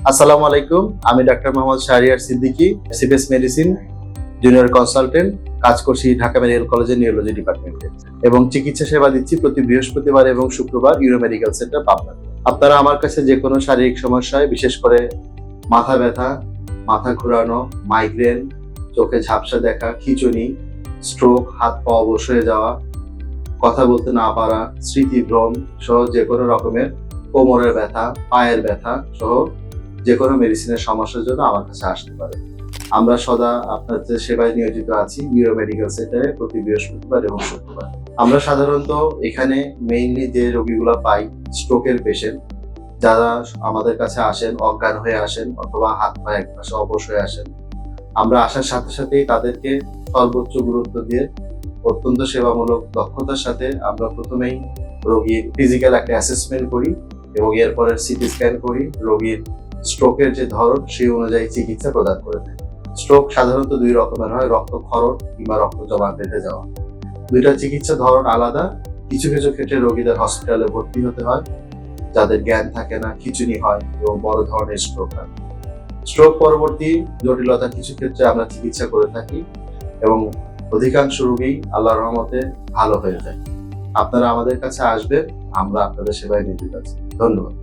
আসসালামু আলাইকুম, আমি doctor Mohammad Shahriar Siddiqui, CPS medicine junior consultant, কাজ করছি ঢাকা মেডিকেল কলেজের নিউরোলজি ডিপার্টমেন্টে এবং চিকিৎসা সেবা দিচ্ছি প্রতি বৃহস্পতিবার এবং শুক্রবার ইউরো মেডিকেল সেন্টার পাবনা। আপনারা আমার কাছে যে কোনো শারীরিক সমস্যায়, বিশেষ করে মাথা ব্যথা, মাথা ঘোরানো, মাইগ্রেন, চোখে ঝাপসা দেখা, খিঁচুনি, স্ট্রোক, হাত পা অবশ হয়ে যাওয়া, কথা বলতে না পারা, স্মৃতিভ্রম সহ যে কোনো রকমের, কোমরের ব্যথা, পায়ের ব্যথা সহ যে কোনো মেডিসিনের সমস্যার জন্য আমার কাছে আসতে পারে। আমরা সদা আপনাদের সেবায় নিয়োজিত আছি ইউরো মেডিকেল সেন্টারে প্রতি বৃহস্পতিবার এবং শুক্রবার। আমরা সাধারণত এখানে মেইনলি যে রোগীগুলো পাই, স্ট্রোকের পেশেন্ট যারা আমাদের কাছে আসেন, অজ্ঞান হয়ে আসেন অথবা হাত পা একপাশে অবশ হয়ে আসেন। আমরা আসার সাথে সাথেই তাদেরকে সর্বোচ্চ গুরুত্ব দিয়ে অত্যন্ত সেবামূলক দক্ষতার সাথে আমরা প্রথমেই রোগীর ফিজিক্যাল একটা অ্যাসেসমেন্ট করি এবং এরপরে সিটি স্ক্যান করি। রোগীর স্ট্রোকের যে ধরন সেই অনুযায়ী চিকিৎসা প্রদান করে থাকি। স্ট্রোক সাধারণত দুই রকমের হয়, রক্তক্ষরণ কিংবা রক্ত জমা বেঁধে যাওয়া। দুইটা চিকিৎসা ধরন আলাদা। কিছু কিছু ক্ষেত্রে রোগীদের হসপিটালে ভর্তি হতে হয়, যাদের জ্ঞান থাকে না, খিঁচুনি হয় এবং বড় ধরনের স্ট্রোক হয়। স্ট্রোক পরবর্তী জটিলতা কিছু ক্ষেত্রে আমরা চিকিৎসা করে থাকি এবং অধিকাংশ রোগী আল্লাহর রহমতে ভালো হয়ে যায়। আপনারা আমাদের কাছে আসবেন, আমরা আপনাদের সেবায় নিয়োজিত আছি। ধন্যবাদ।